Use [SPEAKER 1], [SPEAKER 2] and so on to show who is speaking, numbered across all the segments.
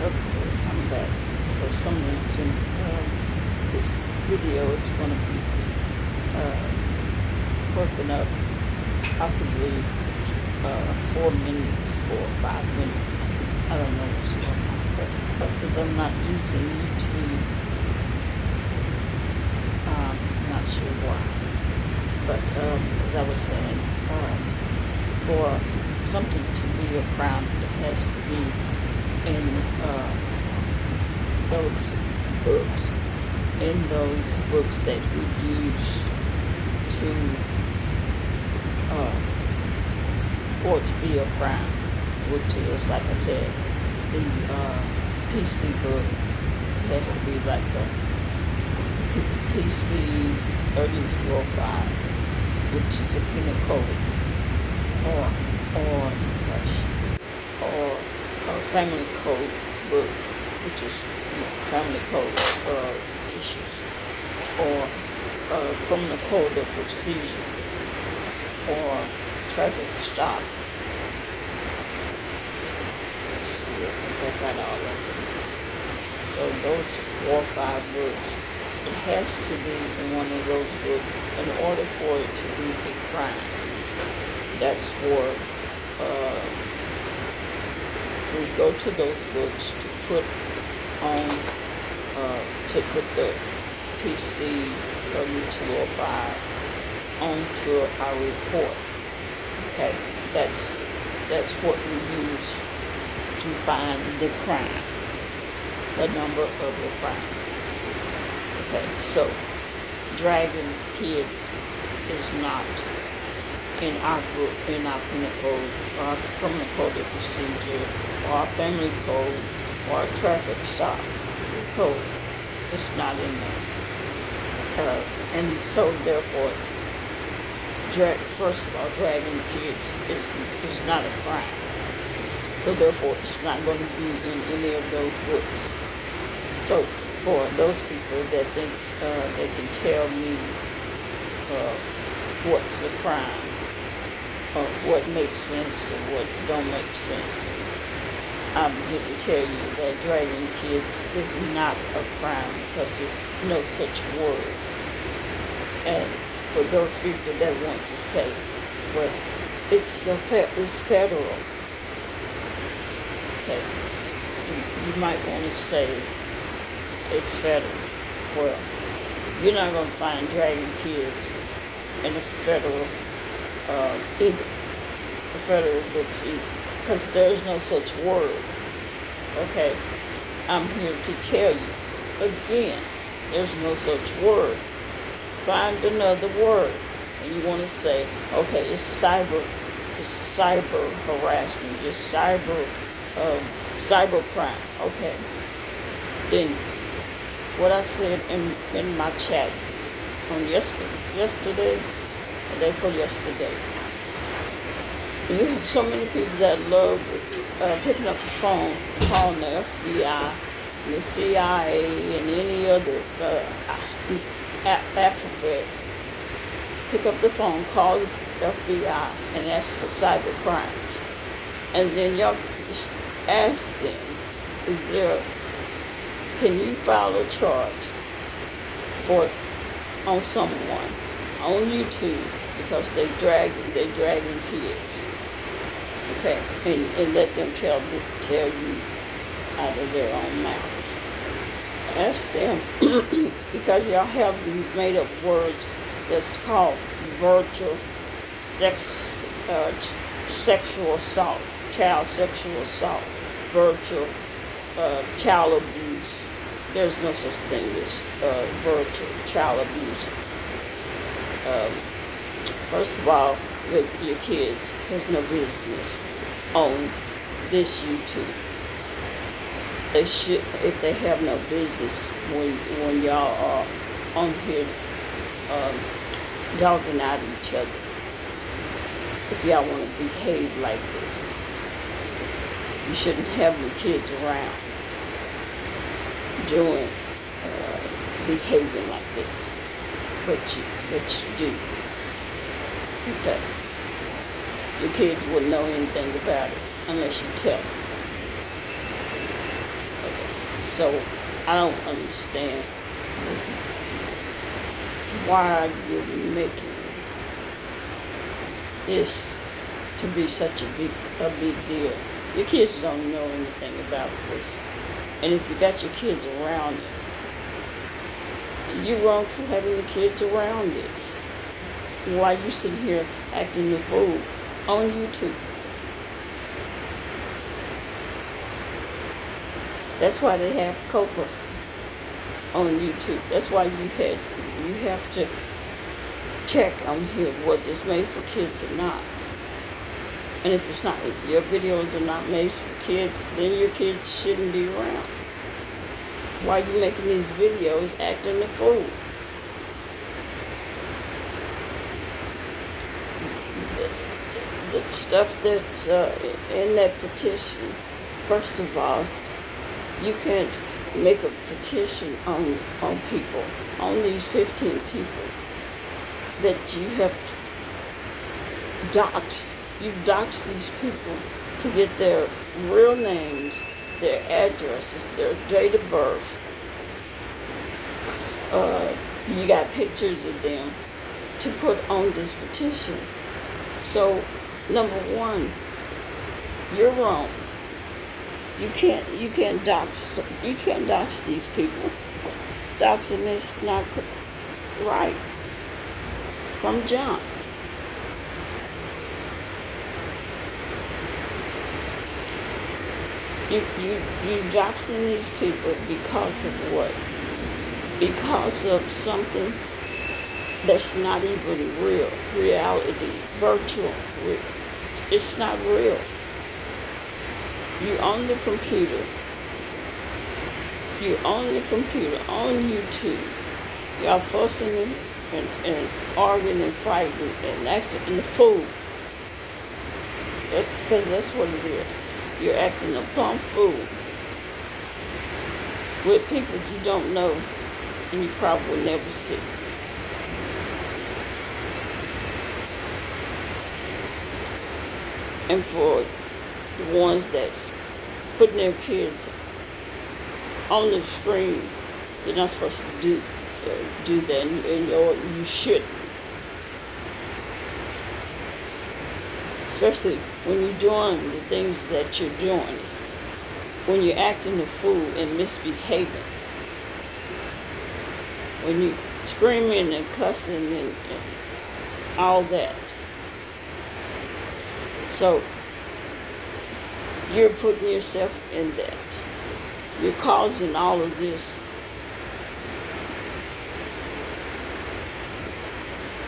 [SPEAKER 1] Okay, I'm back. For some reason, this video is going to be uh, broken up, possibly 4 minutes, 4 or 5 minutes. I don't know what's going on, but because I'm not using YouTube, not sure why. But as I was saying, for something to be a crime, it has to be in those books, that we use to for it to be a crime, which is, like I said, the PC book has to be like the PC 3205, which is a penal code, or a family code book, which is family code issues, or criminal code of procedure, or traffic stop. Let's see, I think I got all of them. So those 4 or 5 books, it has to be in one of those books in order for it to be a crime. That's for we go to those books to put on the PC 3205 onto our report. Okay, that's what we use to find the crime, the number of the crime. Okay, so dragging kids is not in our book, in our penal code, or our criminal code of procedure, or our family code, or our traffic stop code. It's not in there. And so therefore, first of all, dragging kids is not a crime. So therefore, it's not going to be in any of those books. So for those people that think they can tell me what's a crime, or what makes sense and what don't make sense, I'm here to tell you that dragging kids is not a crime because there's no such word. And for those people that want to say, well, it's federal. Okay, you might want to say it's federal. Well, you're not going to find dragging kids in the federal books either, because there's no such word. Okay, I'm here to tell you again, there's no such word. Find another word, and you want to say, okay, it's cyber harassment, it's cyber crime. Okay, then what I said in my chat on yesterday, the day for yesterday. You have so many people that love picking up the phone, calling the FBI, and the CIA, and any other alphabets. Pick up the phone, call the FBI, and ask for cyber crimes. And then y'all ask them, can you file a charge on someone on YouTube because they dragging kids? Okay, and let them tell you out of their own mouths. Ask them, because y'all have these made up words that's called virtual sexual assault, child sexual assault, virtual child abuse. There's no such thing as virtual child abuse. First of all, your kids has no business on this YouTube. They should, if they have no business when y'all are on here dogging out each other. If y'all want to behave like this, you shouldn't have your kids around doing behaving like this, but you do. Okay. Your kids wouldn't know anything about it unless you tell them. So I don't understand why you're making this to be such a big deal. Your kids don't know anything about this. And if you got your kids around it, you're wrong for having the kids around this. Why you sitting here acting the fool on YouTube? That's why they have Cobra on YouTube. That's why you have to check on here whether it's made for kids or not. And if it's not, if your videos are not made for kids, then your kids shouldn't be around. Why are you making these videos acting the fool? The stuff that's in that petition, first of all, you can't make a petition on people, on these 15 people that you have doxed. You doxed these people to get their real names, their addresses, their date of birth. You got pictures of them to put on this petition. So, number one, you're wrong. You can't dox these people. Doxing is not right. From John. You doxing these people because of what? Because of something that's not even real. Reality. Virtual. It's not real. You on the computer. You on the computer, on YouTube. Y'all fussing and arguing and fighting and acting the fool. Because that's what it is. You're acting a plumb fool with people you don't know and you probably will never see. And for the ones that's putting their kids on the screen, you're not supposed to do that, and you shouldn't. Especially when you're doing the things that you're doing, when you're acting a fool and misbehaving, when you're screaming and cussing and all that. So, you're putting yourself in that. You're causing all of this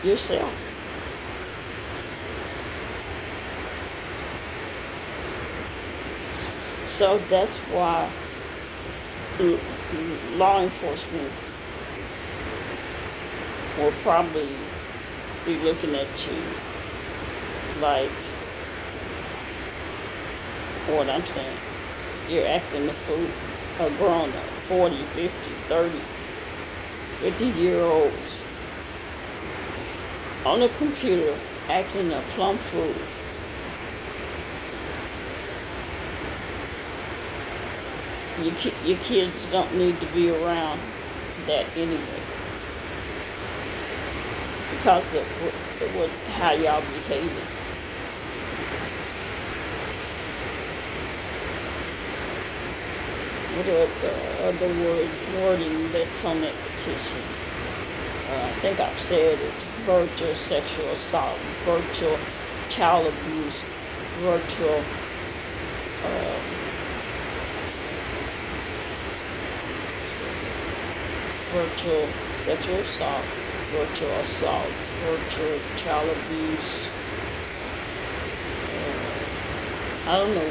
[SPEAKER 1] yourself. So that's why law enforcement will probably be looking at you like what I'm saying. You're acting a fool, a grown up, 40, 50, 30, 50-year-olds on a computer acting a plumb fool. Your kids don't need to be around that anyway, because of how y'all behaving. What are the wording that's on that petition? I think I've said it. Virtual sexual assault, virtual child abuse, virtual virtual sexual assault, virtual child abuse. I don't know.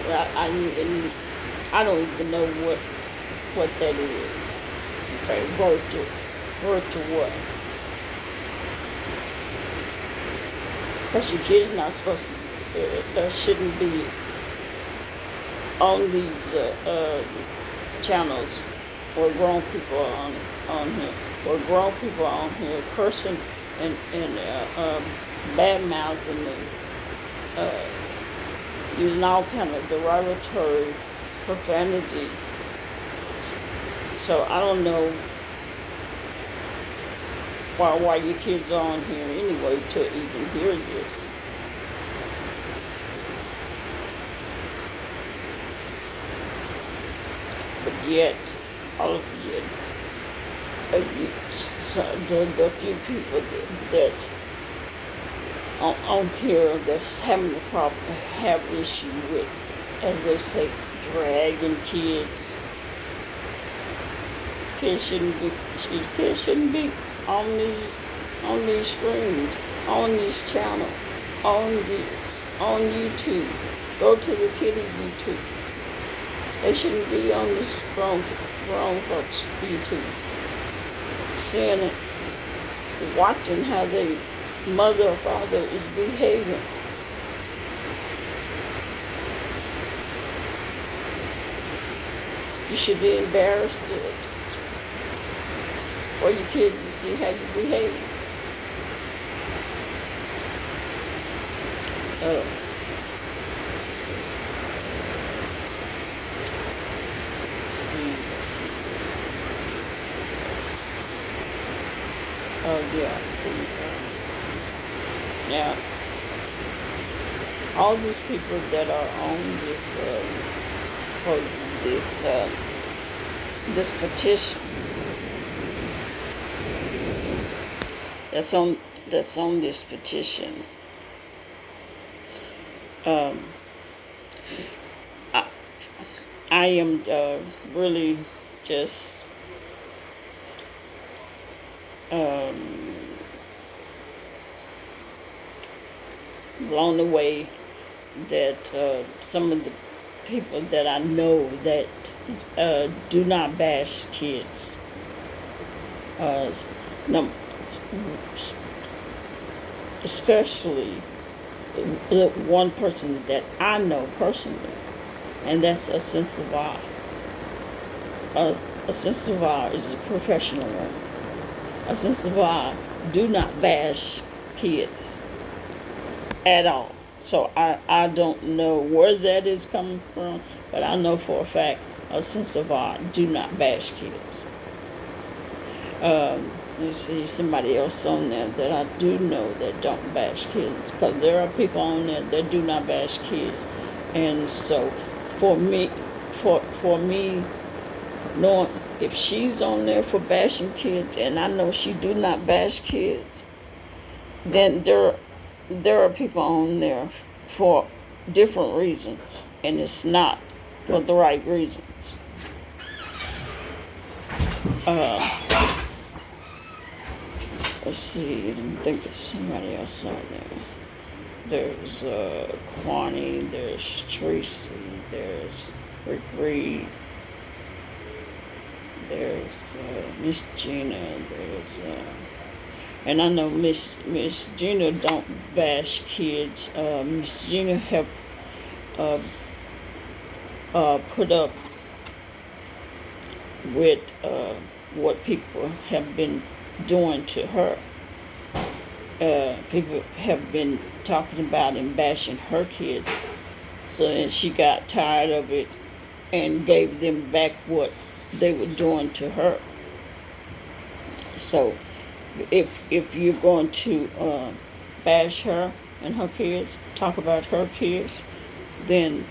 [SPEAKER 1] I don't even know what that is. Okay, virtual what? Because your kid's not supposed to, shouldn't be on these channels where grown people are on here, or grown people are on here cursing and bad mouthing and using all kind of derogatory profanity So I don't know why your kids are on here anyway to even hear this. But yet, all of you, so the few people that's on here that's having a problem, have issue with, as they say, dragging kids. Kids shouldn't be on these screens, on these channels, on YouTube. Go to the kiddie YouTube. They shouldn't be on this grown folks YouTube. Seeing it, watching how their mother or father is behaving. You should be embarrassed for your kids to see how you behave. Let's see this. Oh yeah. Now, all these people that are on this petition that's on this petition. I am really just blown away that some of the people that I know that do not bash kids. No, especially one person that I know personally, and that's a Sensiva. A Sensiva is a professional one. A Sensiva do not bash kids at all. So I don't know where that is coming from, but I know for a fact a Sensiva do not bash kids. You see somebody else on there that I do know that don't bash kids, because there are people on there that do not bash kids. And so for me, knowing if she's on there for bashing kids, and I know she do not bash kids, then there are people on there for different reasons, and it's not for the right reasons. Let's see, I think there's somebody else on there. There's Kwani, there's Tracy, there's Rick Reed, there's Miss Gina, there's and I know Miss Gina don't bash kids. Miss Gina have put up with what people have been doing to her. People have been talking about and bashing her kids. So then she got tired of it and gave them back what they were doing to her. So if you're going to bash her and her kids, talk about her kids, then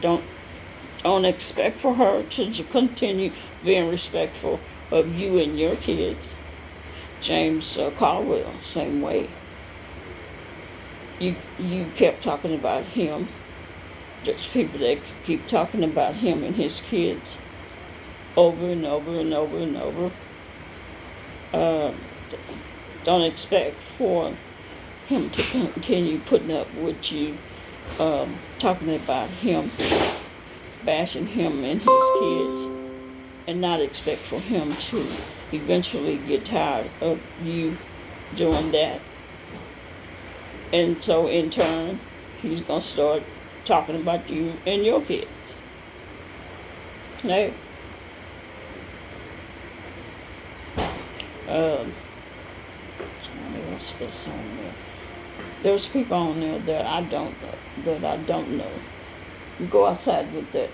[SPEAKER 1] don't expect for her to continue being respectful of you and your kids. James Caldwell, same way. You kept talking about him. There's people that keep talking about him and his kids over and over and over and over. Don't expect for him to continue putting up with you, talking about him, bashing him and his kids, and not expect for him to eventually get tired of you doing that. And so in turn, he's going to start talking about you and your kids. Hey. What's this on there? There's people on there that I don't know. You go outside with that.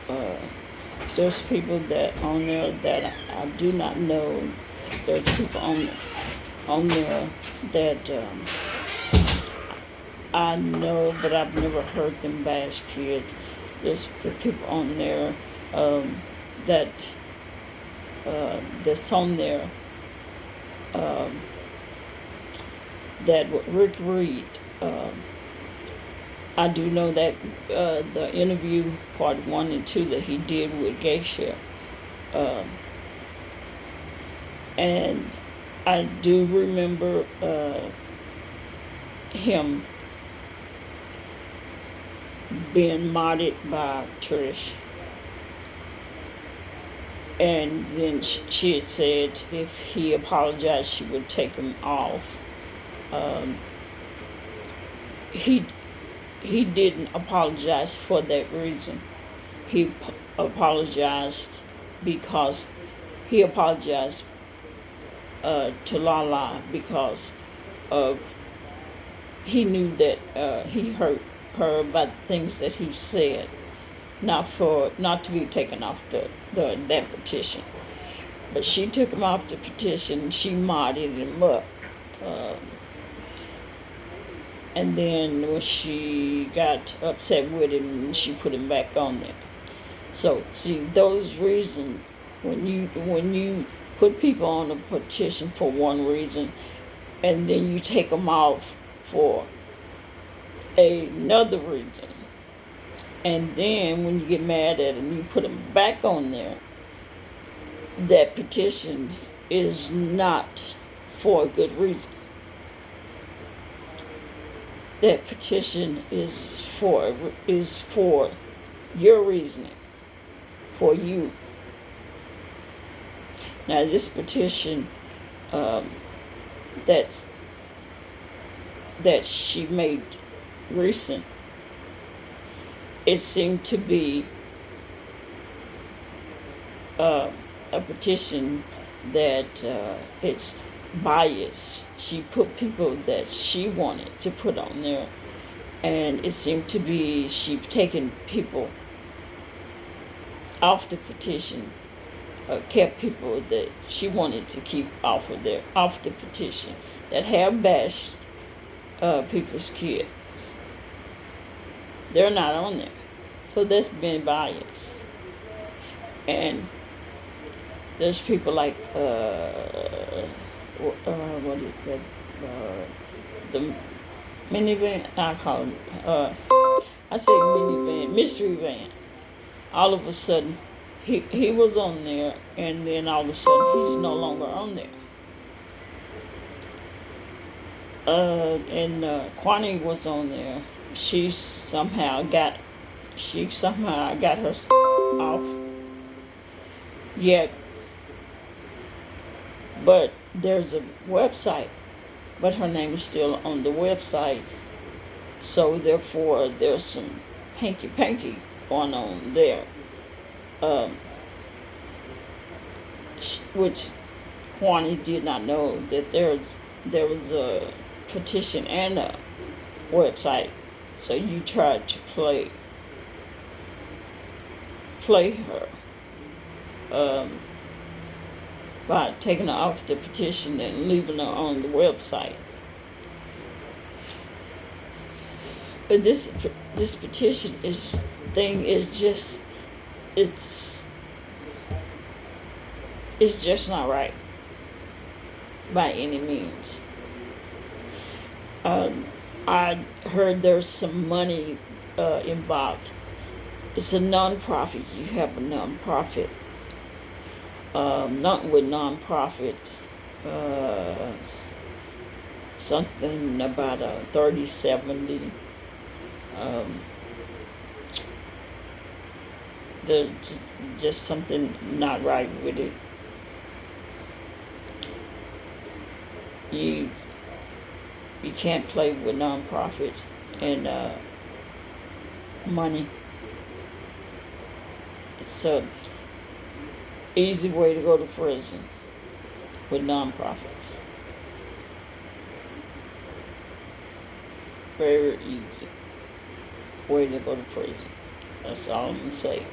[SPEAKER 1] Uh, there's people that on there that I do not know. There's people on there that I know, but I've never heard them bash kids. There's people on there um, that that's on there um, that Rick Reed. I do know that the interview part 1 and 2 that he did with Geisha, um, and I do remember him being modded by Trish, and then she had said if he apologized, she would take him off. Um, he he didn't apologize for that reason. He apologized because he apologized to Lala because of he knew that he hurt her by things that he said, not to be taken off that petition. But she took him off the petition. She modded him up. Uh, and then when she got upset with him, she put him back on there. So see those reasons when you put people on a petition for one reason, and then you take them off for another reason, and then when you get mad at them, you put them back on there. That petition is not for a good reason. That petition is for your reasoning, for you. Now this petition um, that's that she made recent, it seemed to be a petition that it's biased. She put people that she wanted to put on there, and it seemed to be she taken people off the petition, kept people that she wanted to keep off the petition that have bashed people's kids. They're not on there, so that's been biased. And there's people like what is that? The minivan. I call it. I say minivan, mystery van. All of a sudden, he was on there, and then all of a sudden he's no longer on there. And Kwani was on there. She somehow got her off. Yet, but there's a website, but her name is still on the website. So therefore, there's some hanky panky going on there, which Kwani did not know that there was a petition and a website. So you tried to play her by taking her off the petition and leaving her on the website. But this petition is just it's not right by any means. I heard there's some money involved. It's a non-profit. You have a non-profit. Not with non-profits. Something about a 30/70. There's just something not right with it. You can't play with non-profits and money. It's a easy way to go to prison with non-profits. Very easy way to go to prison. That's all I'm gonna say.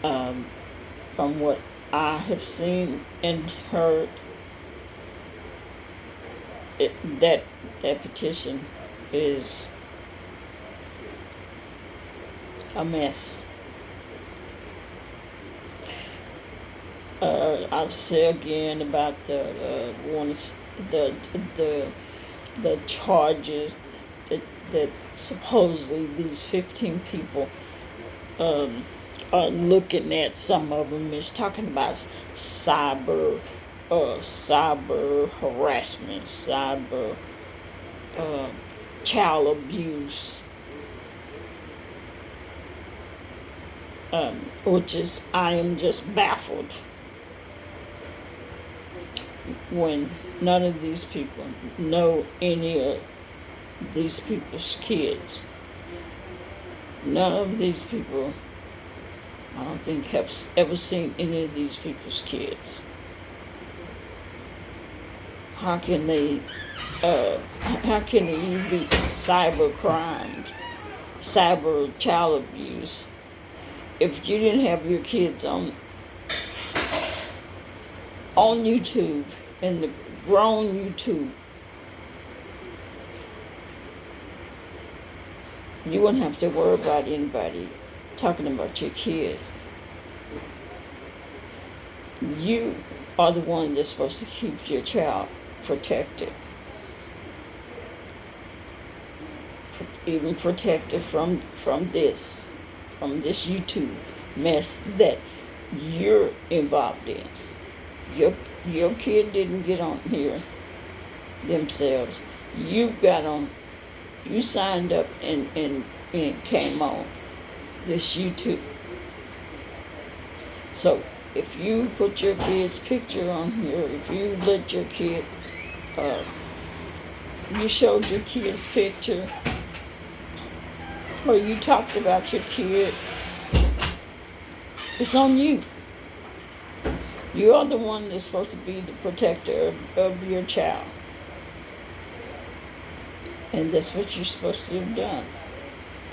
[SPEAKER 1] Um, from what I have seen and heard, it, that petition is a mess. I'll say again about the ones, the the the charges that that supposedly these 15 people um, are looking at. Some of them is talking about cyber cyber harassment, cyber uh, child abuse, which is, I am just baffled when none of these people know any of these people's kids. None of these people, I don't think, have ever seen any of these people's kids. How can they, how can you be cyber crimes, cyber child abuse, if you didn't have your kids on YouTube, and the grown YouTube? You wouldn't have to worry about anybody talking about your kid. You are the one that's supposed to keep your child protected, even protected from this YouTube mess that you're involved in. Your kid didn't get on here themselves. You got on. You signed up and came on this YouTube. So if you put your kid's picture on here, if you let your kid, you showed your kid's picture, or you talked about your kid, it's on you. You are the one that's supposed to be the protector of your child. And that's what you're supposed to have done.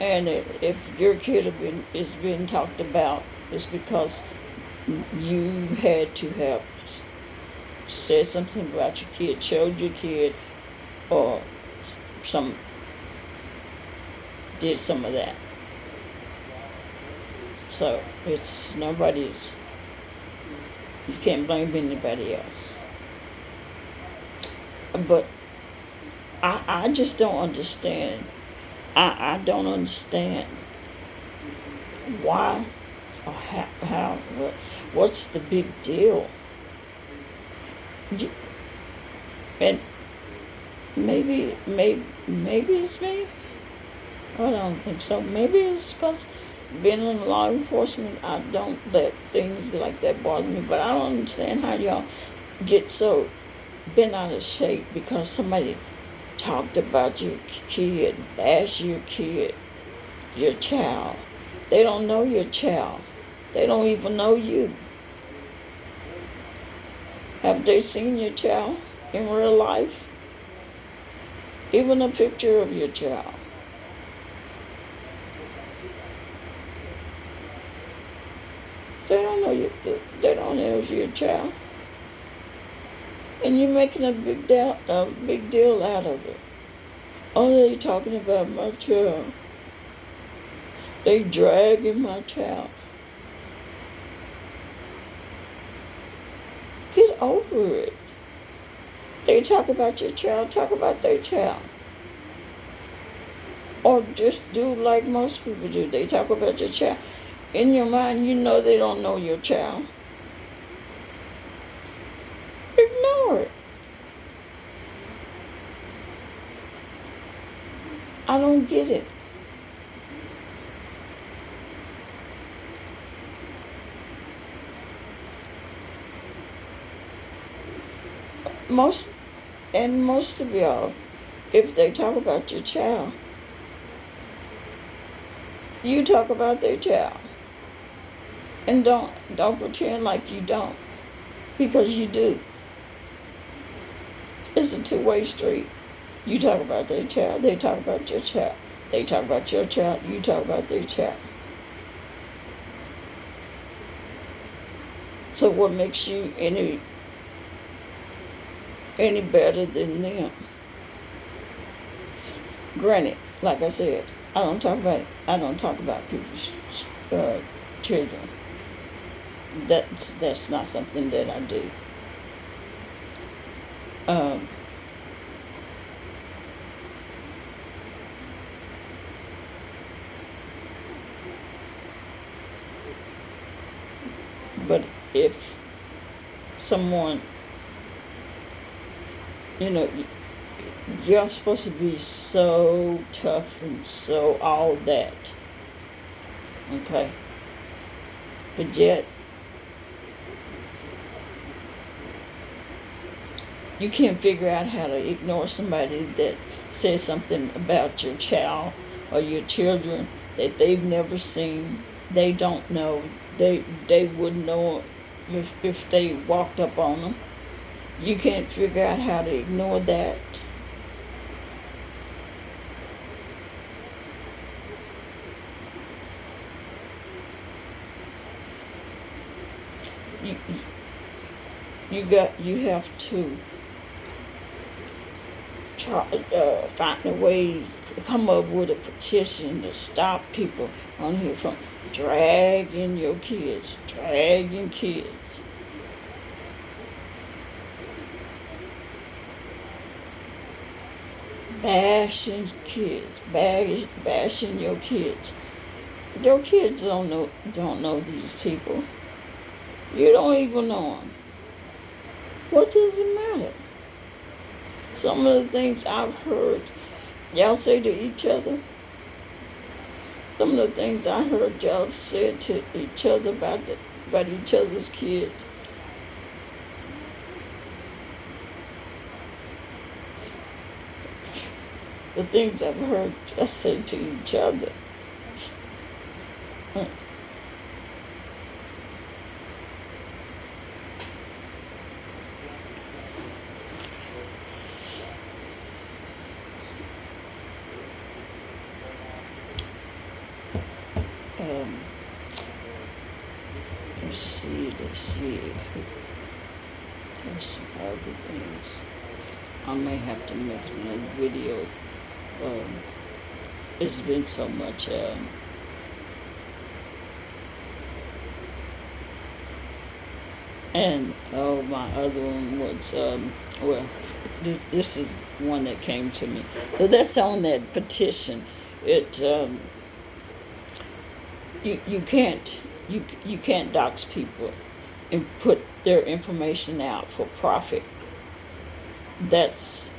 [SPEAKER 1] And if your kid is being talked about, it's because you had to have said something about your kid, showed your kid, or did some of that. So it's nobody's. You can't blame anybody else. But I just don't understand. I don't understand why or how what's the big deal? And maybe it's me. I don't think so. Maybe it's because being in law enforcement, I don't let things like that bother me. But I don't understand how y'all get so bent out of shape because somebody talked about your kid, bashed your kid, your child. They don't know your child. They don't even know you. Have they seen your child in real life? Even a picture of your child. They don't know you. They don't know your child. And you're making a big deal out of it. Oh, they talking about my child. They dragging my child. Get over it. They talk about your child, talk about their child. Or just do like most people do. They talk about your child. In your mind, you know they don't know your child. Ignore it. I don't get it. Most of y'all, if they talk about your child, you talk about their child. And don't pretend like you don't, because you do. It's a two-way street. You talk about their child, they talk about your child. They talk about your child, you talk about their child. So what makes you any better than them? Granted, like I said, I don't talk about people's uh, children. That's not something that I do. Um, but if someone, you know, you're supposed to be so tough and so all that, okay? But yet you can't figure out how to ignore somebody that says something about your child or your children that they've never seen. They don't know. They wouldn't know if they walked up on them. You can't figure out how to ignore that. You you have to try find a way, come up with a petition to stop people on here from dragging kids. Bashing your kids. Your kids don't know these people. You don't even know them. What does it matter? Some of the things I've heard y'all say to each other, some of the things I heard y'all said to each other about each other's kids. The things I've heard y'all say to each other. Mm. Um, let's see. There's some other things. I may have to make another video. Um, it's been so much. And oh, my other one was well, this is one that came to me. So that's on that petition. It you can't you can't dox people and put their information out for profit. That's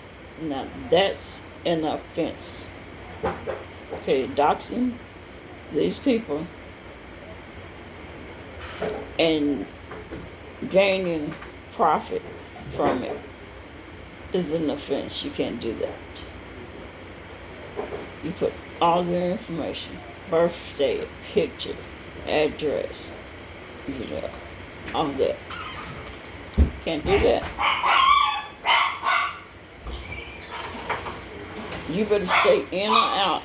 [SPEAKER 1] that's an offense. Okay, doxing these people and gaining profit from it is an offense. You can't do that. You put all their information, birthday, picture, address, all that. Can't do that. You better stay in or out.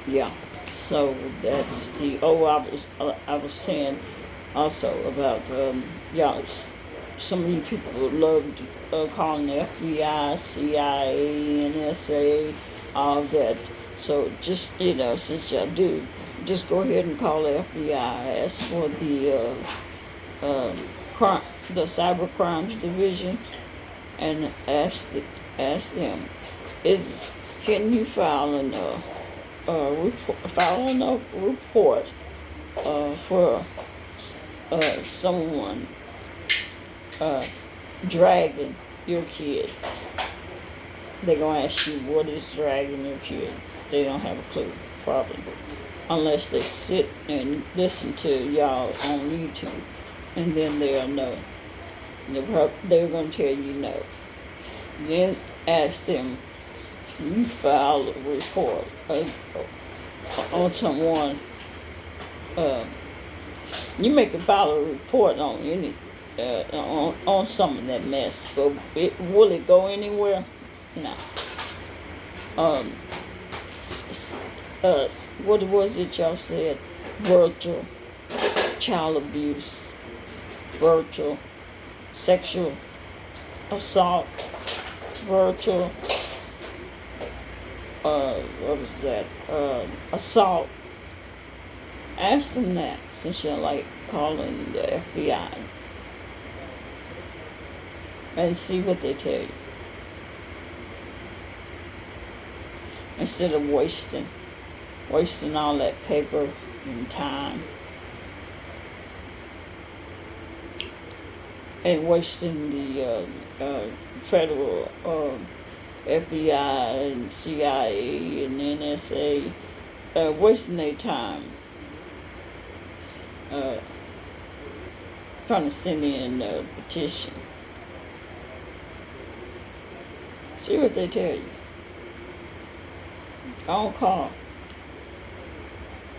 [SPEAKER 1] Yeah. So that's the. Oh, I was saying also about y'all. Some of you people loved calling the FBI, CIA, NSA, all that. So just since y'all do, just go ahead and call the FBI. Ask for the crime, the cyber crimes division, and ask them, can you file a report for someone dragging your kid. They're gonna ask you what is dragging your kid. They don't have a clue, probably, unless they sit and listen to y'all on YouTube, and then they'll know. They're gonna tell you no. Then ask them, can you file a report on someone? You may can file a report on any on some of that mess, but will it go anywhere? No. Um, s- s- what was it y'all said? Virtual child abuse, virtual sexual assault, virtual, what was that? Assault. Ask them that since you're like calling the FBI and see what they tell you instead of wasting all that paper and time and wasting the federal FBI and CIA and NSA wasting their time uh, trying to send in a petition. See what they tell you. Don't call.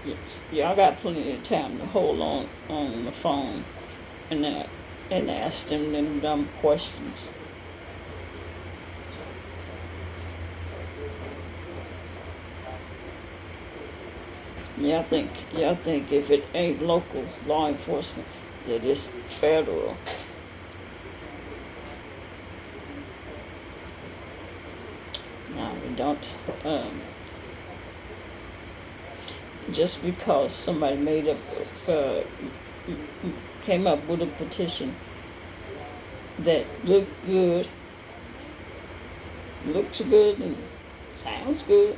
[SPEAKER 1] Yes, y'all got plenty of time to hold on the phone and ask them dumb questions. Y'all think if it ain't local law enforcement that it's federal. No, we don't. Just because somebody made up, came up with a petition that looked good, looks good, and sounds good,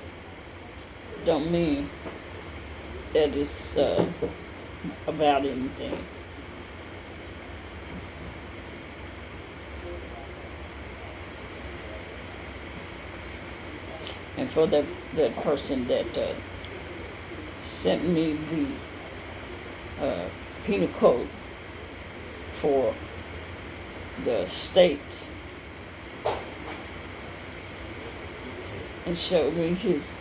[SPEAKER 1] don't mean that it's about anything. And for that person that sent me the penal code for the states and showed me his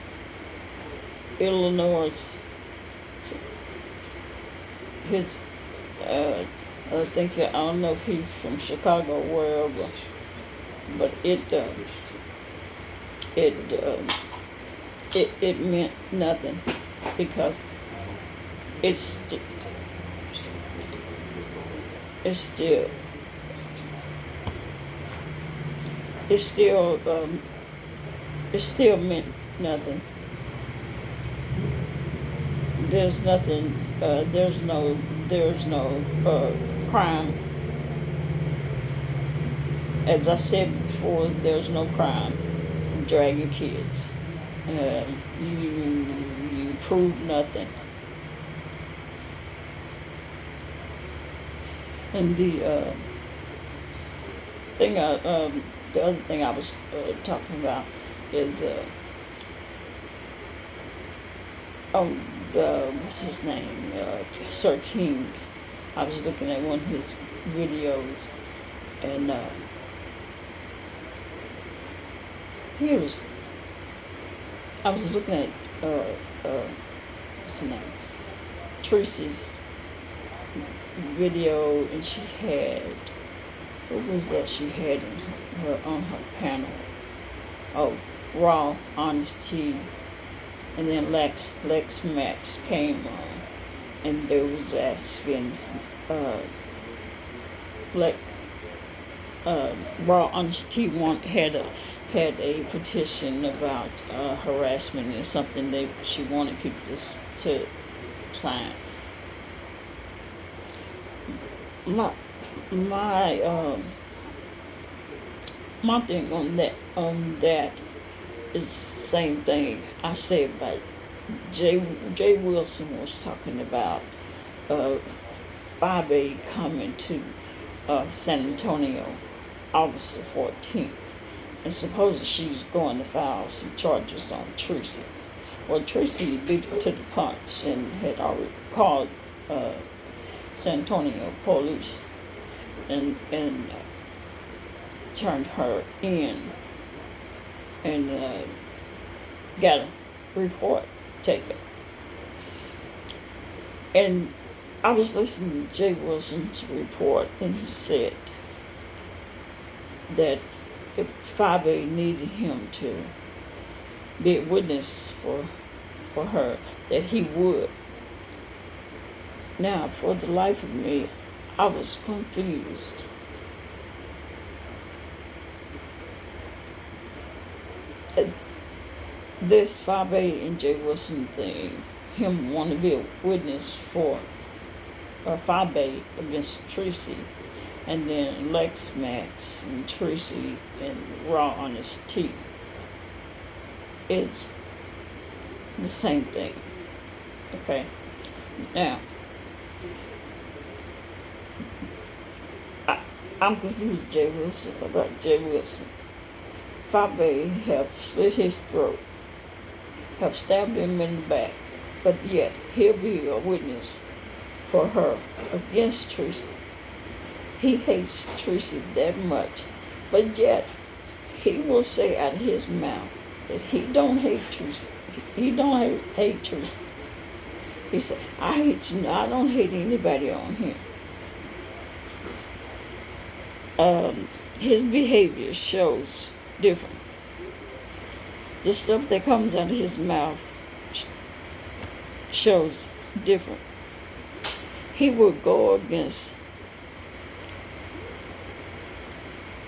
[SPEAKER 1] Illinois, his I don't know if he's from Chicago or wherever, but it it meant nothing because it's it's still it still it still meant nothing. There's nothing. There's no crime. As I said before, there's no crime in dragging kids. You prove nothing. And the other thing I was talking about is what's his name? Sir King. I was looking at one of his videos, and he was. I was looking at what's her name? Tracy's video, and she had, what was that she had in her on her panel? Oh, Raw Honest Tea, and then Lex Max came on, and they was asking like Raw Honest Tea had a petition about harassment and something she wanted people to sign. My my thing on that is the same thing I said about Jay Wilson was talking about uh, 5A coming to San Antonio August the 14th. And supposedly she's going to file some charges on Tracy. Well, Tracy beat her to the punch and had already called San Antonio police and turned her in and got a report taken. And I was listening to Jay Wilson's report, and he said that if 5A needed him to be a witness for her, that he would. Now, for the life of me, I was confused. Uh, This 5A and Jay Wilson thing, him wanting to be a witness for 5A against Tracy, and then Lex Max and Tracy and Raw on his teeth. It's the same thing. Okay? Now, I, I'm confused about Jay Wilson. 5A have slit his throat, have stabbed him in the back, but yet he'll be a witness for her against Tracy. He hates Tracy that much, but yet he will say out of his mouth that he don't hate Tracy. He don't hate Tracy. He said, I hate you. I don't hate anybody on here. His behavior shows different. The stuff that comes out of his mouth shows different. He will go against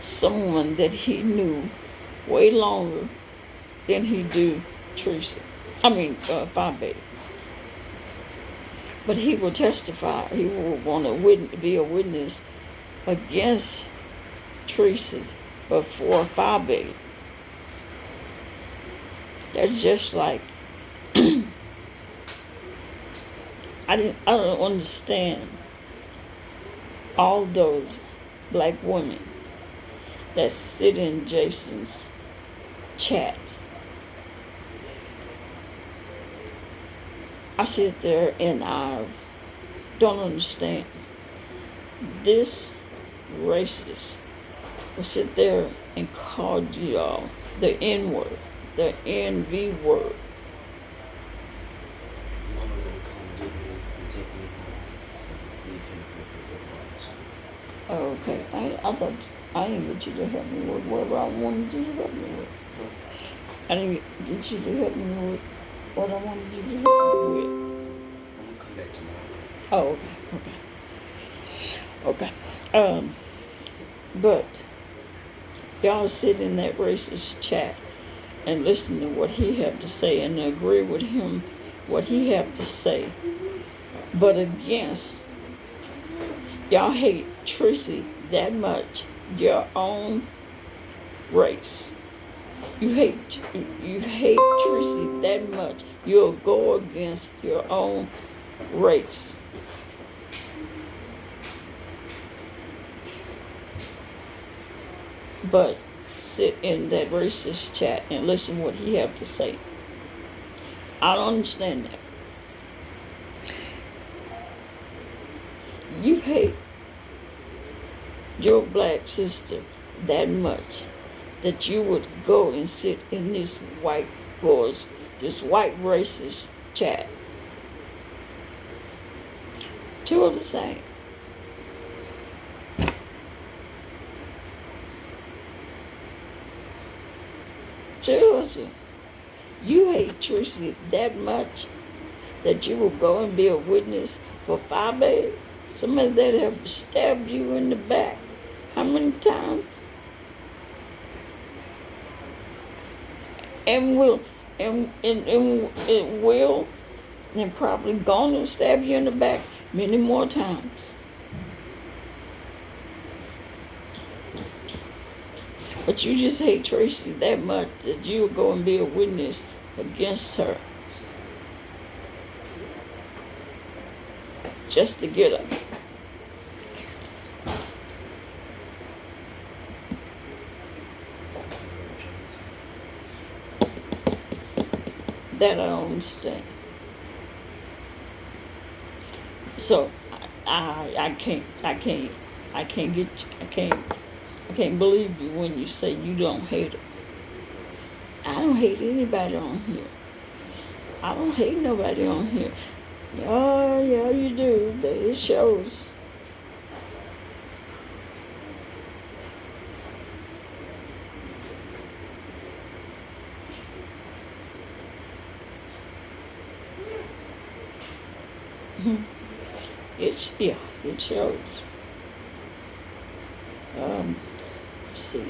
[SPEAKER 1] someone that he knew way longer than he do Tracy. 5A. But he will testify. He will want to be a witness against Tracy before 5A. That's just like I don't understand all those black women that sit in Jason's chat. I sit there and I don't understand. This racist will sit there and call y'all the N word, the NV word.
[SPEAKER 2] Mama gonna come get me and take me home. Leave him for football.
[SPEAKER 1] Oh, okay. I thought I didn't get you to help me with whatever I wanted you to help me with. I didn't get you to help me with what I wanted you to help me with.
[SPEAKER 2] I'm gonna come back tomorrow.
[SPEAKER 1] Oh, okay. But y'all sit in that racist chat and listen to what he have to say and agree with him what he have to say. But against, y'all hate Tracy that much, your own race. You hate Tracy that much, you'll go against your own race. But sit in that racist chat and listen what he have to say. I don't understand that. You hate your black sister that much that you would go and sit in this white racist chat. Two of the same. Joseph, you hate Tracy that much that you will go and be a witness for 5A? Somebody that have stabbed you in the back. How many times? And will and probably gonna stab you in the back many more times. But you just hate Tracy that much that you'll go and be a witness against her. Just to get her. That I don't understand. So I can't believe you when you say you don't hate her. I don't hate anybody on here. I don't hate nobody on here. Yeah, you do. It shows. it shows. Let's see.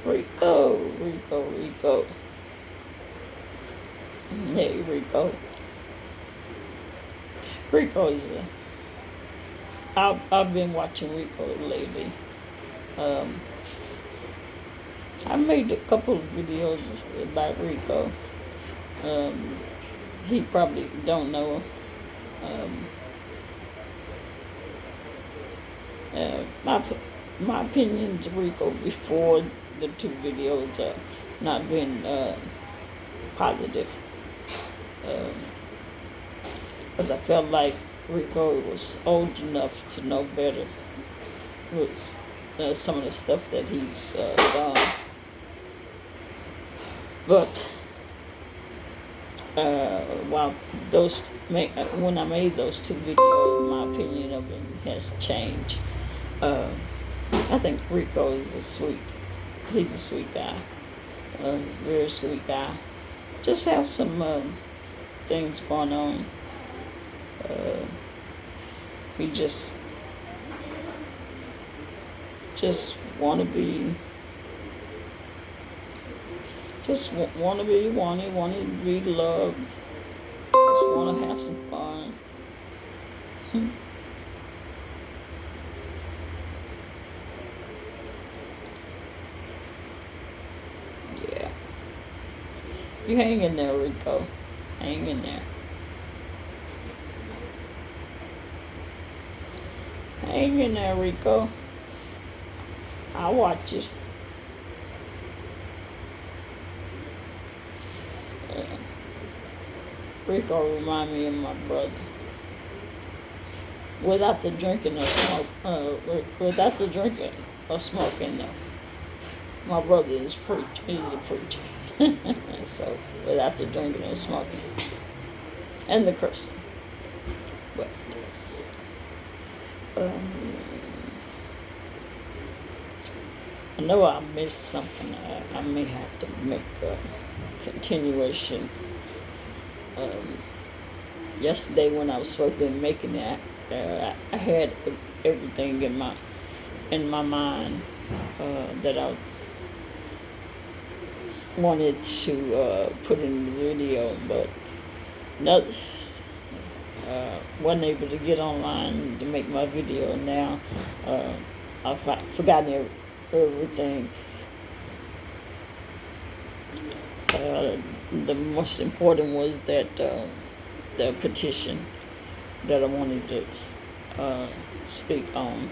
[SPEAKER 1] Rico. Hey, Rico. Rico is I've been watching Rico lately. Um, I made a couple of videos about Rico. Um, he probably don't know. Um, my opinions of Rico before the two videos not been positive. Because I felt like Rico was old enough to know better with some of the stuff that he's done. But while when I made those two videos, my opinion of him has changed. I think Rico is he's a sweet guy, very sweet guy. Just have some things going on. He just want to be, want to be wanted, want to be loved, just want to have some fun. Yeah. You hang in there, Rico. Hang in there. Hang in there, Rico. I'll watch you. Rico remind me of my brother. Without the drinking or without the drinking or smoking, though. My brother is a preacher. So, without the drinking or smoking. And the cursing. But, I know I missed something. I may have to make a continuation. Yesterday when I was supposed to be making that, I had everything in my mind that I wanted to put in the video, but not wasn't able to get online to make my video. Now I've forgotten everything. The most important was that the petition that I wanted to speak on.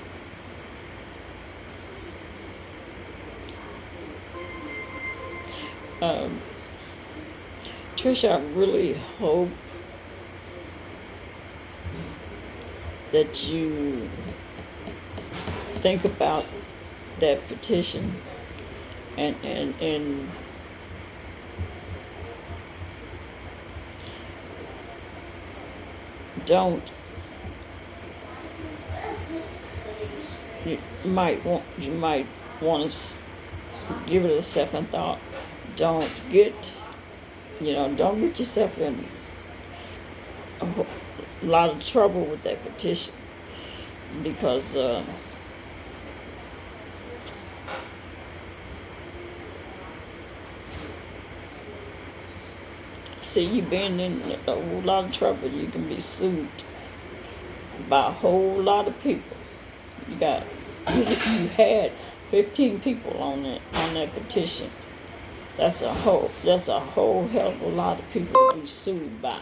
[SPEAKER 1] Trisha, I really hope that you think about that petition and don't, you might want to give it a second thought. Don't get yourself in a lot of trouble with that petition, because see, you've been in a whole lot of trouble. You can be sued by a whole lot of people. You had 15 people on that petition. That's a whole hell of a lot of people to be sued by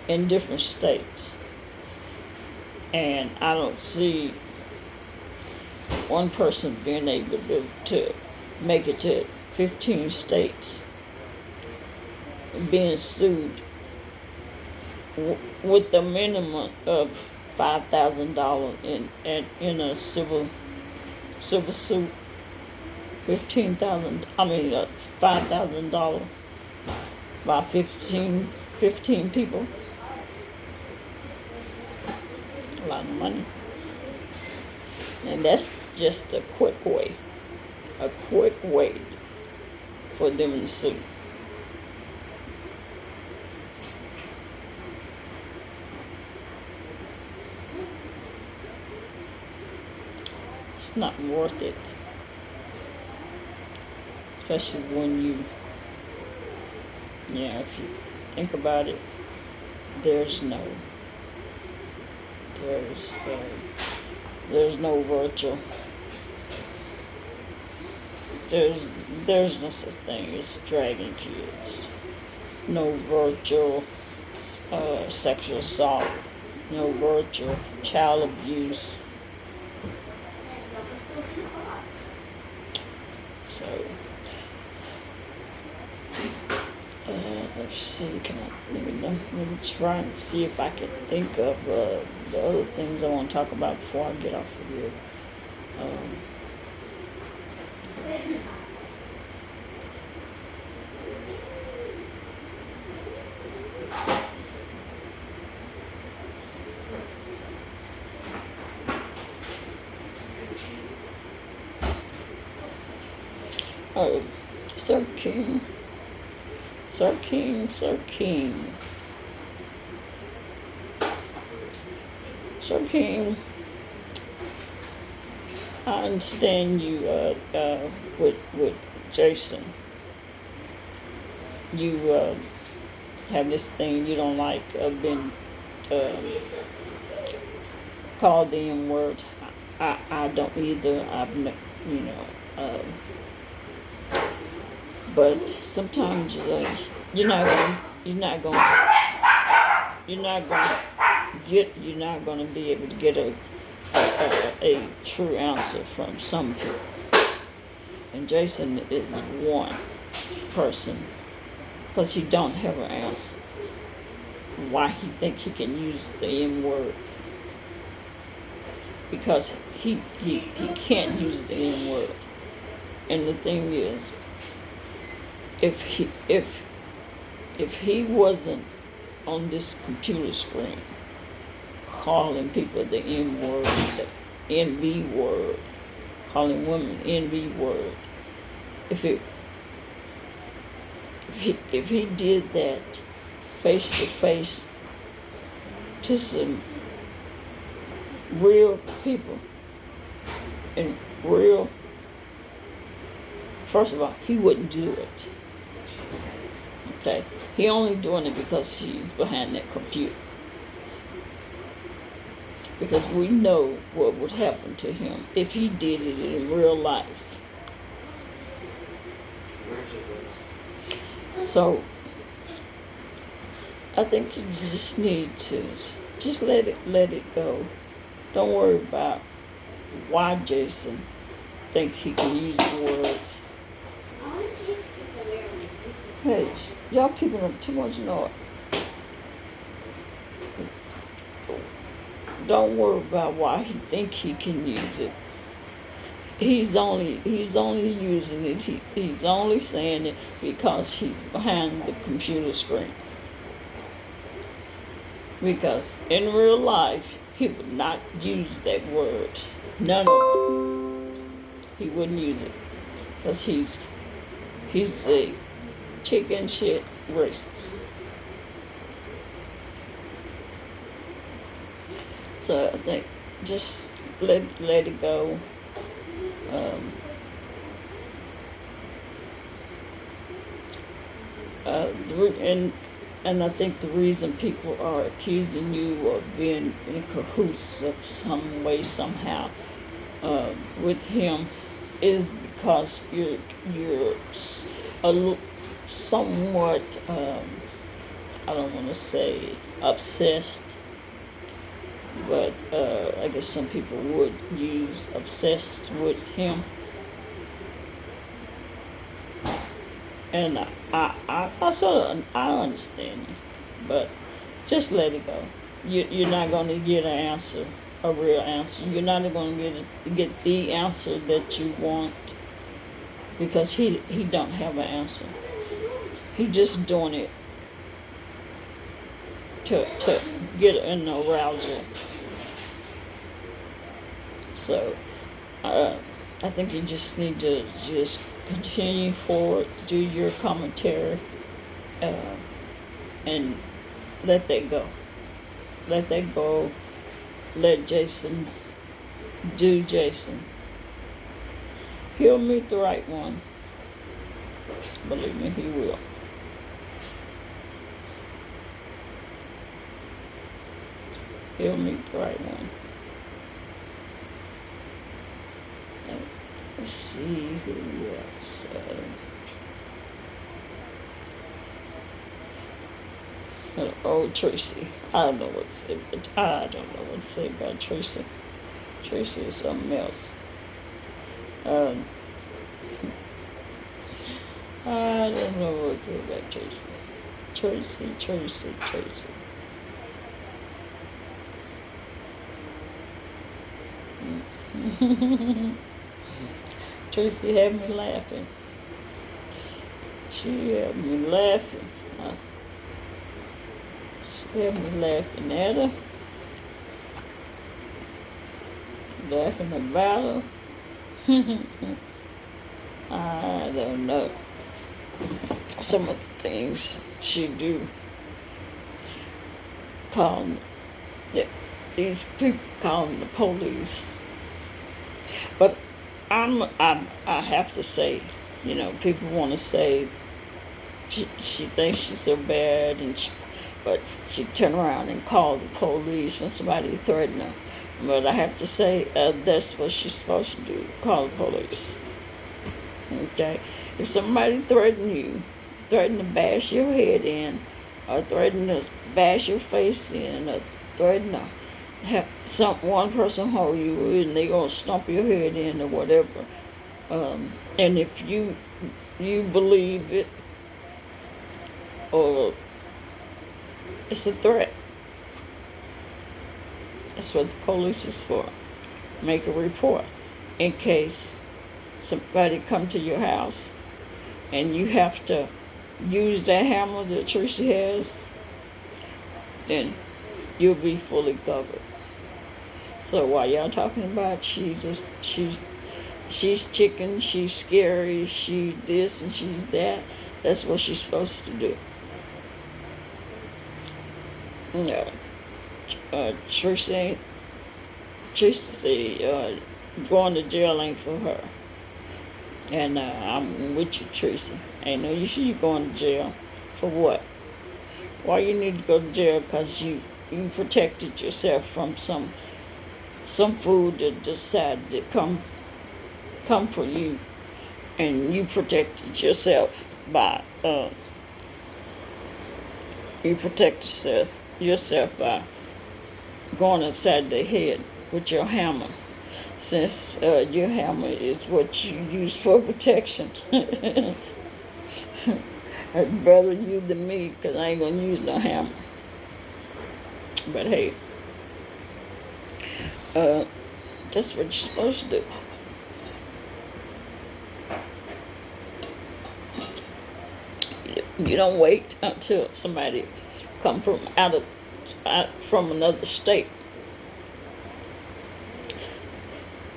[SPEAKER 1] in different states. And I don't see one person being able to make it to 15 states being sued with the minimum of $5,000 in a civil suit. $5,000 by 15 people. A lot of money. And that's just a quick way for them to sue. It's not worth it. Especially when if you think about it, there's no, there's, there's no virtual, there's, there's no such thing as dragging kids. No virtual sexual assault, no virtual child abuse. So, let's see, let me try and see if I can think of the other things I want to talk about before I get off of here. Oh, Sir King. Sir King, Sir King. Sir King, I understand you with Jason. You have this thing you don't like of being called the N word. I don't either. But sometimes you're not gonna be able to get a true answer from some people. And Jason is one person, because he don't have an answer why he think he can use the N word, because he can't use the N word. And the thing is, if he wasn't on this computer screen calling people the N word, the NB word, calling women NB word, if he did that face to face to some real people and real, first of all, he wouldn't do it. Okay, he only doing it because he's behind that computer. Because we know what would happen to him if he did it in real life. So I think you just need to just let it go. Don't worry about why Jason think he can use the word. Hey, y'all keeping up too much noise. Don't worry about why he think he can use it. He's only using it. He's only saying it because he's behind the computer screen. Because in real life, he would not use that word. None of it. He wouldn't use it because he's a chicken shit racist. So I think just let it go. And I think the reason people are accusing you of being in cahoots of some way, somehow, with him is because you're somewhat, I don't want to say obsessed, but I guess some people would use obsessed with him. And I sort of, I understand you, but just let it go. You're not going to get an answer, a real answer. You're not going to get the answer that you want, because he don't have an answer. He just doing it to get an arousal. So I think you just need to just continue forward, do your commentary, and let that go. Let that go. Let Jason do Jason. He'll meet the right one. Believe me, he will. He'll meet the right one. Let's see who else. Oh, Tracy. I don't know what to say, but I don't know what to say about Tracy. Tracy is something else. Um, I don't know what to say about Tracy. Tracy. Tracy had me laughing. She had me laughing. She had me laughing at her. Laughing about her. I don't know. Some of the things she do. Calling, yeah, these people calling the police. But I have to say, people want to say she thinks she's so bad, but she turn around and call the police when somebody threaten her. But I have to say, that's what she's supposed to do, call the police. Okay? If somebody threaten to bash your head in, or threaten to bash your face in, or threaten to have one person hold you and they gonna stomp your head in or whatever, and if you believe it, or it's a threat, that's what the police is for. Make a report in case somebody come to your house and you have to use that hammer that Tracy has, then you'll be fully covered. So while y'all talking about she's chicken, she's scary, she's this and she's that, that's what she's supposed to do. Yeah. Tracy going to jail ain't for her. And I'm with you, Tracy. Ain't no use you going to jail. For what? Why you need to go to jail? Because you protected yourself from some food that decided to come for you, and you protected yourself by yourself by going upside the head with your hammer, since your hammer is what you use for protection. I'd rather you than me, because I ain't going to use no hammer. But hey, that's what you're supposed to do. You don't wait until somebody come from another state.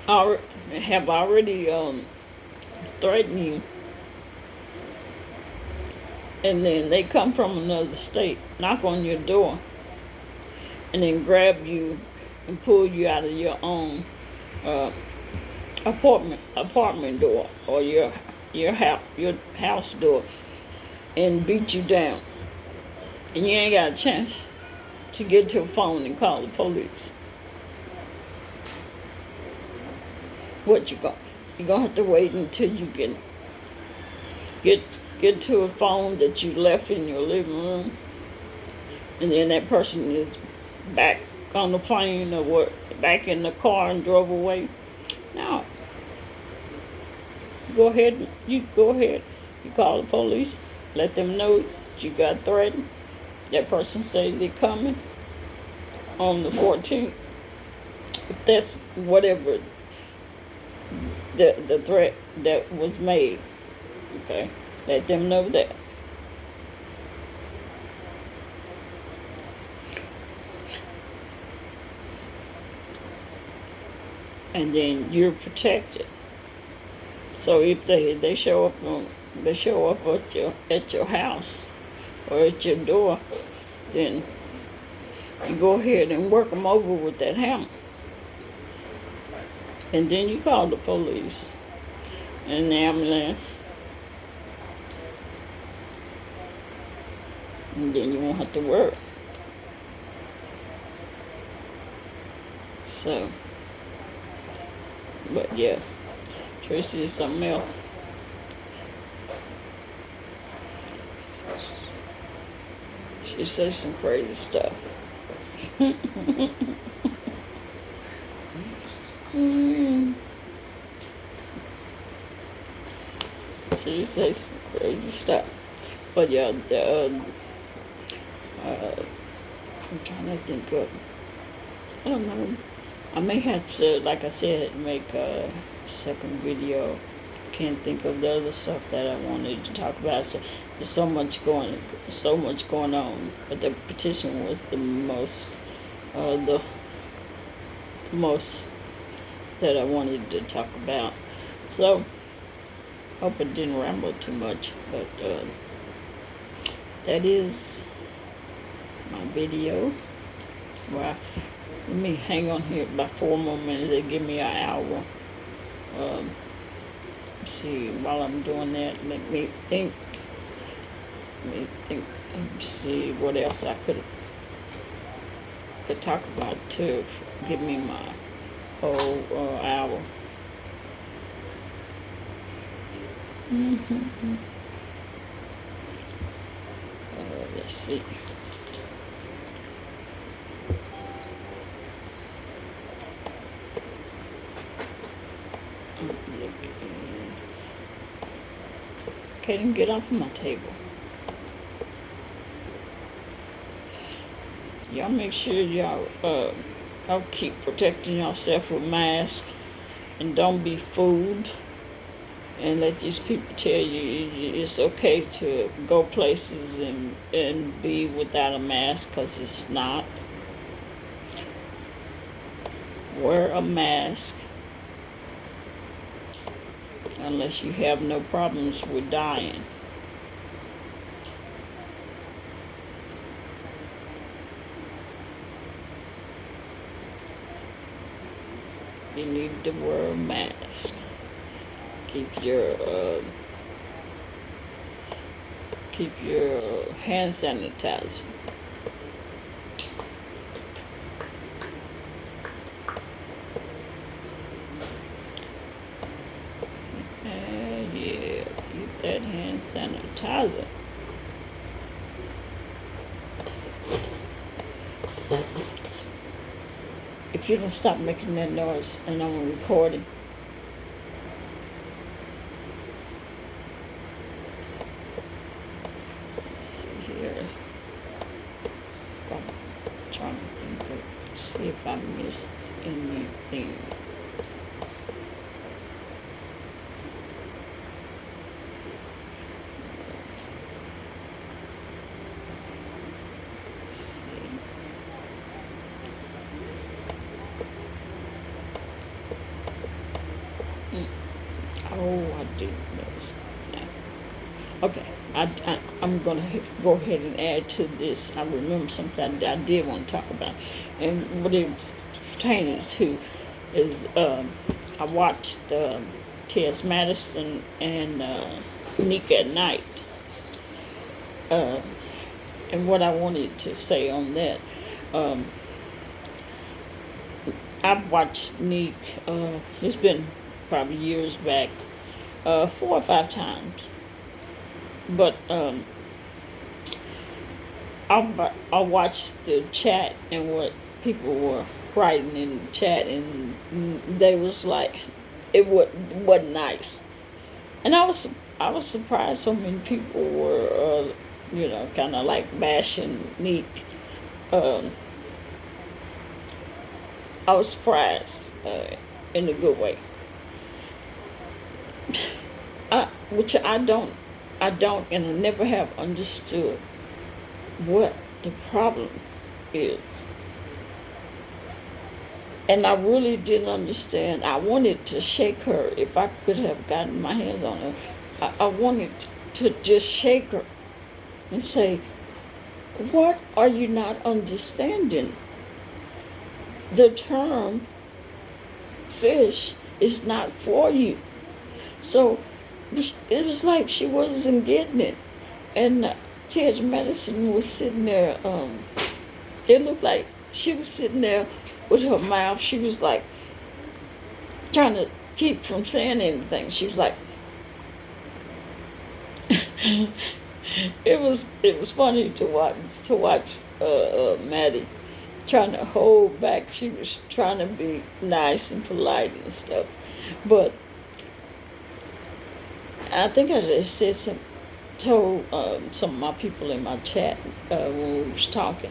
[SPEAKER 1] Have already threatened you, and then they come from another state, knock on your door, and then grab you and pull you out of your own apartment door, or your house door, and beat you down, and you ain't got a chance to get to a phone and call the police. What you gonna have to wait until you can get to a phone that you left in your living room, and then that person is back on the plane or what, back in the car and drove away. No. You go ahead, you call the police, let them know you got threatened. That person say they're coming on the 14th. If that's whatever the threat that was made, okay? Let them know that. And then you're protected. So if they show up at your house or at your door, then you go ahead and work them over with that hammer. And then you call the police. in the ambulance, and then you won't have to worry. So, but yeah, Tracy is something else. She says some crazy stuff. She says some crazy stuff. But yeah, I'm trying to think of, I don't know. I may have to, like I said, make a second video. Can't think of the other stuff that I wanted to talk about. So there's so much going on. But the petition was the most that I wanted to talk about. So hope it didn't ramble too much, but that is my video. Well, let me hang on here about 4 more minutes. They give me an hour. See, while I'm doing that, let me think. Let me see what else I could talk about to give me my whole hour. Let's see. Okay, then get off of my table. Y'all make sure y'all keep protecting yourself with masks, and don't be fooled. And let these people tell you it's okay to go places and be without a mask, because it's not. Wear a mask unless you have no problems with dying. You need to wear a mask. Keep your hand sanitizer. Yeah, keep that hand sanitizer. If you don't stop making that noise, and I'm recording. Let's see here. I'm trying to think of, see if I missed anything. Oh, I didn't notice. Okay, I'm going to go ahead and add to this. I remember something that I did want to talk about. And what it's pertaining to is I watched T.S. Madison and Nick at Night. And what I wanted to say on that, I've watched Nick, it's been probably years back, 4 or 5 times. But I watched the chat and what people were writing in the chat, and they was like, it wasn't nice. And I was surprised so many people were, kind of like bashing Nick. I was surprised in a good way. Which I don't, and I never have understood what the problem is. And I really didn't understand. I wanted to shake her if I could have gotten my hands on her. I wanted to just shake her and say, what are you not understanding? The term fish is not for you. So it was like she wasn't getting it. And Ted Madison was sitting there. It looked like she was sitting there with her mouth. She was like trying to keep from saying anything. She was like, it was funny to watch Maddie trying to hold back. She was trying to be nice and polite and stuff, but I think I just told some of my people in my chat when we was talking.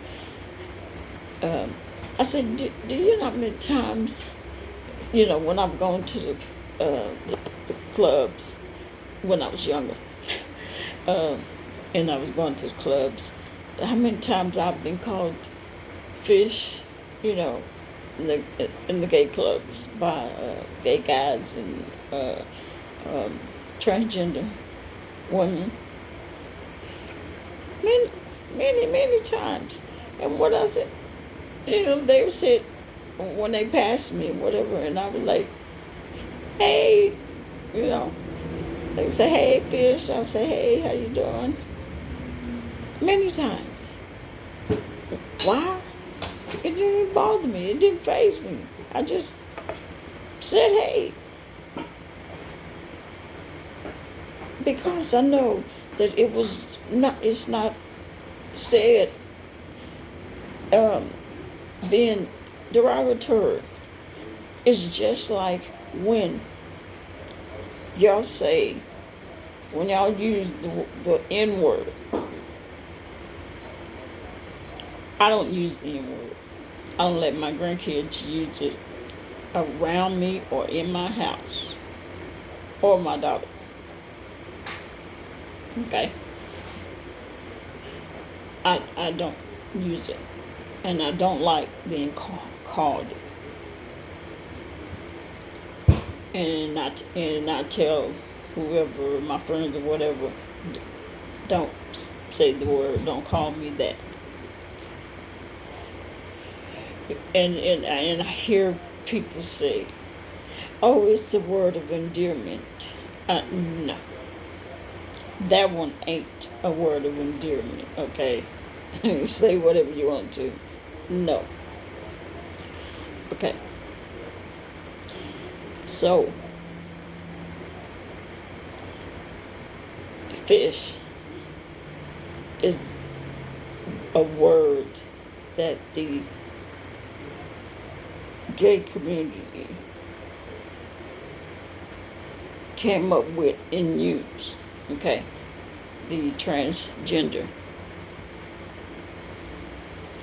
[SPEAKER 1] Um, I said, do you know how many times, when I've gone to the clubs when I was younger, um, and I was going to the clubs, how many times I've been called fish, you know, in the gay clubs by gay guys and um, transgender women, many, many, many times. And what I said, they would say when they passed me, whatever, and I was like, hey, you know, they would say, hey, fish. I would say, hey, how you doing? Many times. Why? It didn't bother me. It didn't faze me. I just said, hey, because I know that it's not said being derogatory. It's just like when y'all say, when y'all use the N word. I don't use the N word. I don't let my grandkids use it around me or in my house or my daughter. Okay? I don't use it. And I don't like being called it. And I tell whoever, my friends or whatever, don't say the word, don't call me that. And I hear people say, oh, it's a word of endearment. No. That one ain't a word of endearment, okay? Say whatever you want to. No. Okay. So, fish is a word that the gay community came up with and used. Okay, the transgender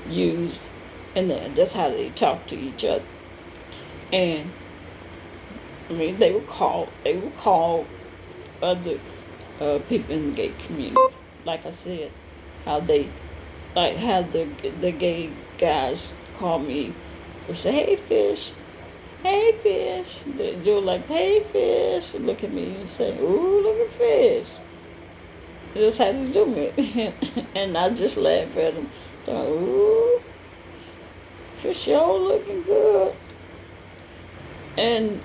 [SPEAKER 1] used, and that's how they talk to each other. And I mean, they would call other people in the gay community. Like I said, how the gay guys call me. They say, "Hey, fish." Hey, fish. They do like, hey, fish. Look at me and say, ooh, look at fish. That's how they do me. And I just laugh at them. Ooh, fish y'all looking good. And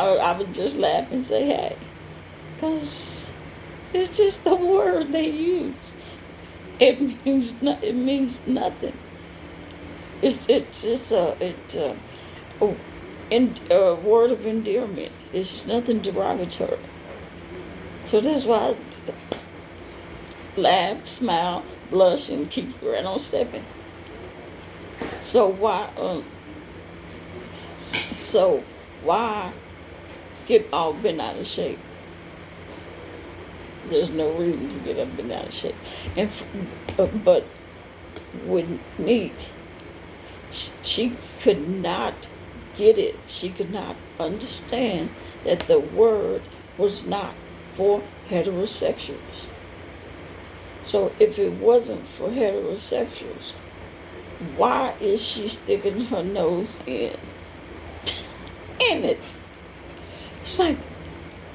[SPEAKER 1] I would just laugh and say, hey. Because it's just the word they use. It means nothing. Word of endearment. It's nothing derogatory. So that's why I laugh, smile, blush, and keep right on stepping. So why get all bent out of shape? There's no reason to get up bent out of shape. And but with me, she could not get it. She could not understand that the word was not for heterosexuals. So if it wasn't for heterosexuals, why is she sticking her nose in it? It's like,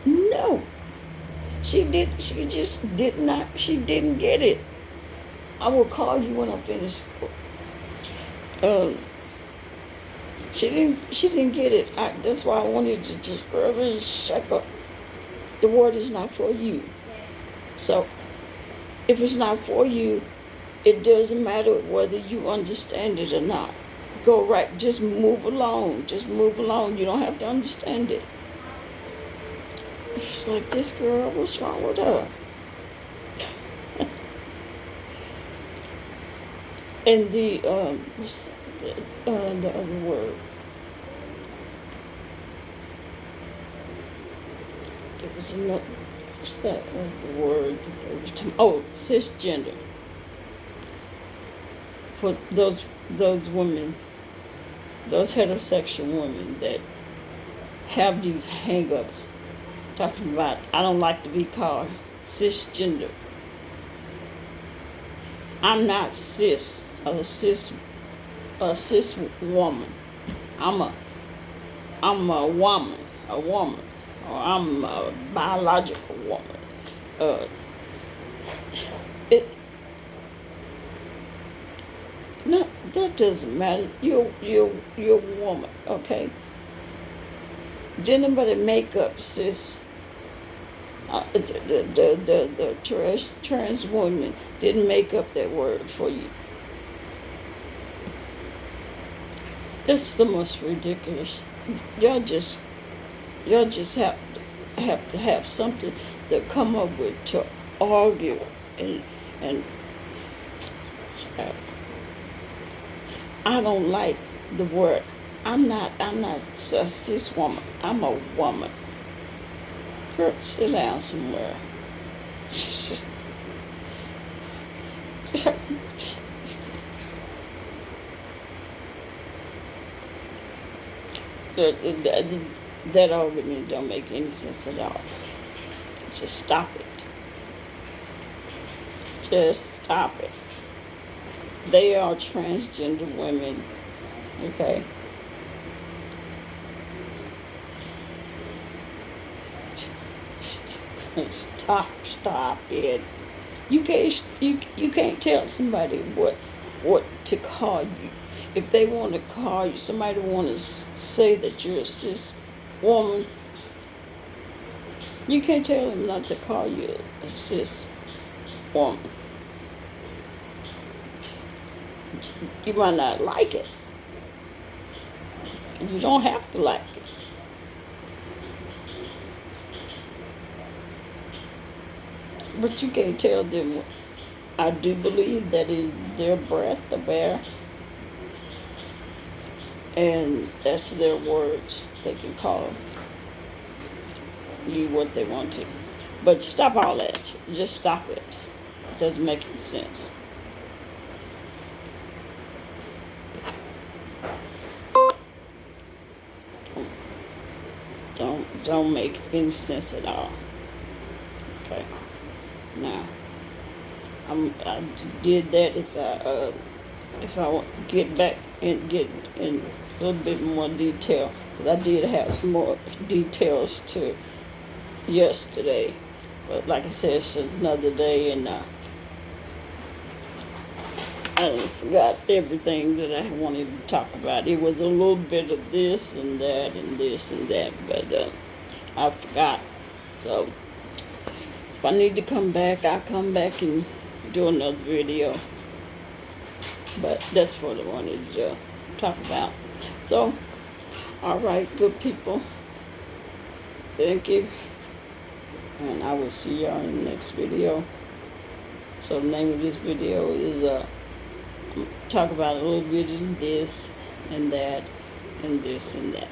[SPEAKER 1] no. She just did not, she didn't get it. I will call you when I finish. She didn't get it. That's why I wanted to just really shut up. the word is not for you. So if it's not for you, it doesn't matter whether you understand it or not. Go right, just move along. Just move along. You don't have to understand it. It's like, this girl, what's wrong with her? And what's the other word? There was another, what's that other word that they were talking? Oh, cisgender. For those women, those heterosexual women that have these hang-ups, talking about, I don't like to be called cisgender. I'm not cis, a cis woman. I'm a woman, or I'm a biological woman. Uh, it no, that doesn't matter. You're a woman, okay? Did anybody make up cis? The trans woman didn't make up that word for you. That's the most ridiculous. Y'all just have to have something to come up with to argue and I don't like the word. I'm not a cis woman. I'm a woman. Girl, sit down somewhere. That argument don't make any sense at all. Just stop it. Just stop it. They are transgender women, okay? Stop it. You can't tell somebody what to call you. If they want to call you, somebody want to say that you're a cis woman, you can't tell them not to call you a cis woman. You might not like it. You don't have to like it. But you can't tell them. I do believe that is their breath to bear. And that's their words. They can call you what they want to. But stop all that. Just stop it. It doesn't make any sense. Don't make any sense at all. Okay. Now, I did that if I want to get back and get in a little bit more detail, because I did have more details to yesterday, but like I said, it's another day, and I forgot everything that I wanted to talk about. It was a little bit of this and that and this and that, but I forgot. So if I need to come back, I'll come back and do another video. But that's what I wanted to talk about. So, all right, good people. Thank you. And I will see y'all in the next video. So the name of this video is talk about a little bit of this and that and this and that.